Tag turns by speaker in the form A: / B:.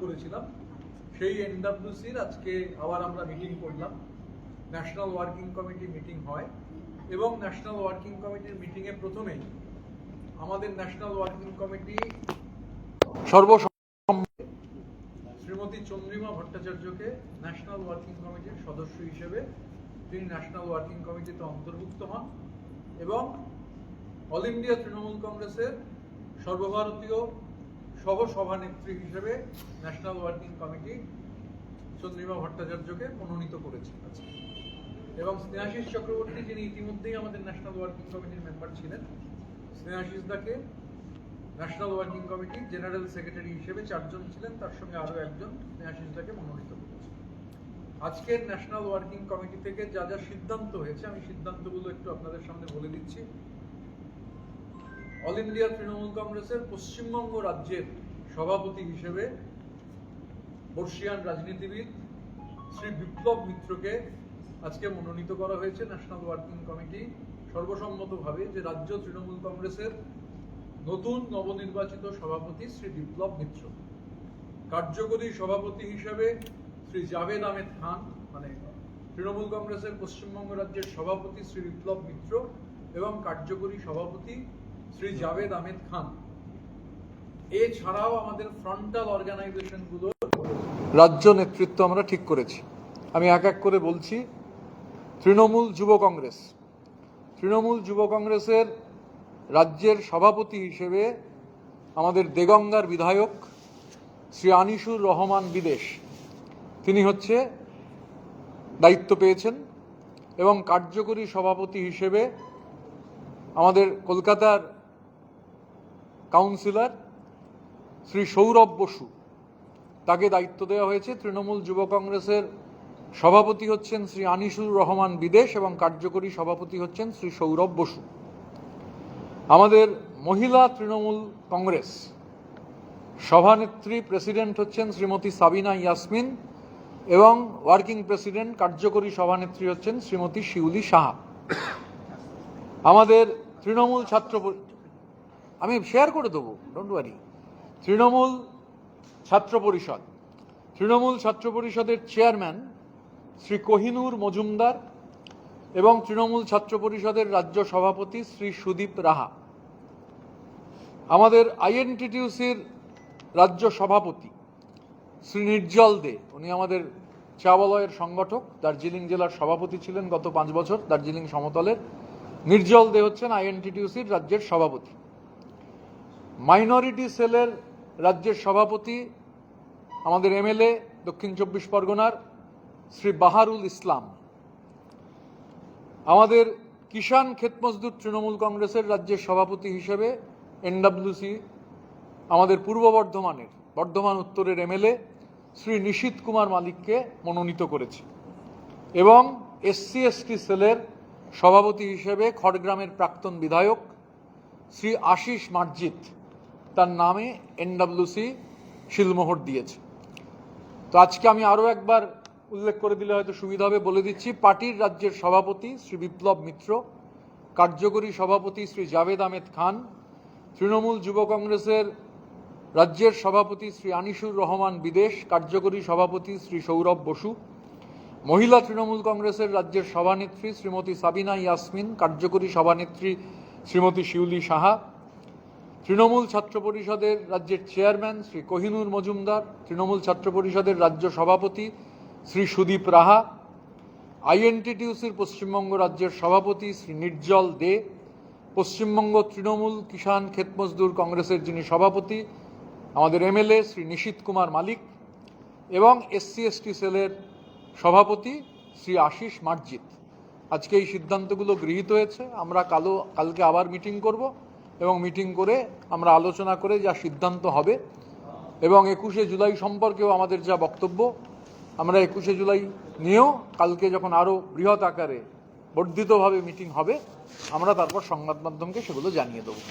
A: করেছিলাম সেই এনডব্লিউসির আজকে আবার আমরা মিটিং করলাম। ন্যাশনাল ওয়ার্কিং কমিটি মিটিং হয় এবং ন্যাশনাল ওয়ার্কিং কমিটির মিটিংয়ে প্রথমেই আমাদের ন্যাশনাল ওয়ার্কিং কমিটি সর্বসম্মতি শ্রীমতী চন্দ্রিমা ভট্টাচার্যকে ন্যাশনাল ওয়ার্কিং কমিটির সদস্য হিসেবে তিনি ন্যাশনাল ওয়ার্কিং কমিটিতে অন্তর্ভুক্ত হন এবং অল ইন্ডিয়া তৃণমূল কংগ্রেসের সর্বভারতীয় সহ সভানেত্রী হিসেবে ন্যাশনাল ওয়ার্কিং কমিটি চন্দ্রিমা ভট্টাচার্যকে মনোনীত করেছে এবং স্নেহাশিস চক্রবর্তী, যিনি ইতিমধ্যেই আমাদের ন্যাশনাল ওয়ার্কিং কমিটির মেম্বার ছিলেন, স্নেহাশিস দাকে ন্যাশনাল ওয়ার্কিং কমিটির জেনারেল সেক্রেটারি হিসেবে 4 জন ছিলেন, তার সঙ্গে আরও একজন স্নেহাশিস দাকে মনোনীত করেছে। আজকের ন্যাশনাল ওয়ার্কিং কমিটি থেকে যা যা সিদ্ধান্ত হয়েছে আমি সিদ্ধান্তগুলো একটু আপনাদের সামনে বলে দিচ্ছি। অল ইন্ডিয়া তৃণমূল কংগ্রেসের পশ্চিমবঙ্গ রাজ্যের সভাপতি হিসেবে বর্ষিয়ান রাজনীতিবিদ শ্রী বিপ্লব মিত্রকে আজকে মনোনীত করা হয়েছে। ন্যাশনাল ওয়ার্কিং কমিটি সর্বসম্মতভাবে যে রাজ্য তৃণমূল কংগ্রেসের নতুন নবনির্বাচিত সভাপতি শ্রী বিপ্লব মিত্র, কার্যকরী সভাপতি হিসেবে শ্রী জাভেদ আহমেদ খান, মানে তৃণমূল কংগ্রেসের পশ্চিমবঙ্গ রাজ্যের সভাপতি শ্রী বিপ্লব মিত্র এবং কার্যকরী সভাপতি শ্রী জাভেদ আহমেদ খান। এছাড়াও আমাদের ফ্রন্টাল অর্গানাইজেশনগুলো রাজ্য নেতৃত্ব আমরা ঠিক করেছি। আমি এক এক করে বলছি। তৃণমূল যুব কংগ্রেস, তৃণমূল যুব কংগ্রেসের রাজ্যের সভাপতি হিসেবে আমাদের দেগঙ্গার বিধায়ক শ্রী আনিসুর রহমান বিদেশ, তিনি দায়িত্ব পেয়েছেন এবং কার্যকরী সভাপতি হিসেবে আমাদের কলকাতার কাউন্সিলর শ্রী সৌরভ বসু, তাকে দায়িত্ব দেওয়া হয়েছে। তৃণমূল যুব কংগ্রেসের সভাপতি হচ্ছেন শ্রী আনিসুর রহমান বিদেশ এবং কার্যকরী সভাপতি হচ্ছেন শ্রী সৌরভ বসু। আমাদের মহিলা তৃণমূল কংগ্রেস সভানেত্রী প্রেসিডেন্ট হচ্ছেন শ্রীমতী সাবিনা ইয়াসমিন এবং ওয়ার্কিং প্রেসিডেন্ট কার্যকরী সভানেত্রী হচ্ছেন শ্রীমতী শিউলি সাহা। আমাদের তৃণমূল আমি শেয়ার করে দেবো, ডোন্ট ওয়ারি। তৃণমূল ছাত্র পরিষদের চেয়ারম্যান শ্রী কোহিনুর মজুমদার এবং তৃণমূল ছাত্র পরিষদের রাজ্য সভাপতি শ্রী সুদীপ রাহা। আমাদের আইএনটিটিউসির রাজ্য সভাপতি শ্রী নির্জল দে, উনি আমাদের চা বলয়ের সংগঠক, দার্জিলিং জেলার সভাপতি ছিলেন গত 5 বছর দার্জিলিং সমতলের। নির্জল দে হচ্ছেন আইএনটিটিউসির রাজ্যের সভাপতি। মাইনরিটি সেলের রাজ্যের সভাপতি আমাদের এমএলএ দক্ষিণ 24 পরগনার শ্রী বাহারুল ইসলাম। আমাদের কিষাণ ক্ষেত মজদুর তৃণমূল কংগ্রেসের রাজ্যের সভাপতি হিসেবে এনডব্লিউসি আমাদের পূর্ব বর্ধমান উত্তরের এমএলএ শ্রী নিশীথ কুমার মালিককে মনোনীত করেছে এবং এসসি এসটি সেলের সভাপতি হিসেবে খড়গ্রামের প্রাক্তন বিধায়ক শ্রী আশিস মার্জিত, তার নামে এনডব্লিউসি শিলমোহর দিয়েছে। তো আজকে আমি আরও একবার উল্লেখ করে দিলে হয়তো সুবিধা হবে, বলে দিচ্ছি। পার্টির রাজ্যের সভাপতি শ্রী বিপ্লব মিত্র, কার্যকরী সভাপতি শ্রী জাভেদ আহমেদ খান, তৃণমূল যুব কংগ্রেসের রাজ্যের সভাপতি শ্রী আনিসুর রহমান বিদেশ, কার্যকরী সভাপতি শ্রী সৌরভ বসু, মহিলা তৃণমূল কংগ্রেসের রাজ্যের সভানেত্রী শ্রীমতী সাবিনা ইয়াসমিন, কার্যকরী সভানেত্রী শ্রীমতী শিউলি সাহা, তৃণমূল ছাত্র পরিষদের রাজ্যের চেয়ারম্যান শ্রী কোহিনুর মজুমদার, তৃণমূল ছাত্র পরিষদের রাজ্য সভাপতি শ্রী সুদীপ রাহা, আইএনটিটিউসির পশ্চিমবঙ্গ রাজ্যের সভাপতি শ্রী নির্জল দে, পশ্চিমবঙ্গ তৃণমূল কিষাণ ক্ষেত মজদুর কংগ্রেসের যিনি সভাপতি আমাদের এমএলএ শ্রী নিশীথ কুমার মালিক এবং এসসি এসটি সেলের সভাপতি শ্রী আশিস মার্জিত। আজকে এই সিদ্ধান্তগুলো গৃহীত হয়েছে। আমরা কালকে আবার মিটিং করব এবং মিটিং করে আমরা আলোচনা করে যা সিদ্ধান্ত হবে এবং 21শে জুলাই সম্পর্কেও আমাদের যা বক্তব্য, আমরা 21শে জুলাই নিয়েও কালকে যখন আরও বৃহৎ আকারে বর্ধিতভাবে মিটিং হবে আমরা তারপর সংবাদ মাধ্যমকে সেগুলো জানিয়ে দেবো।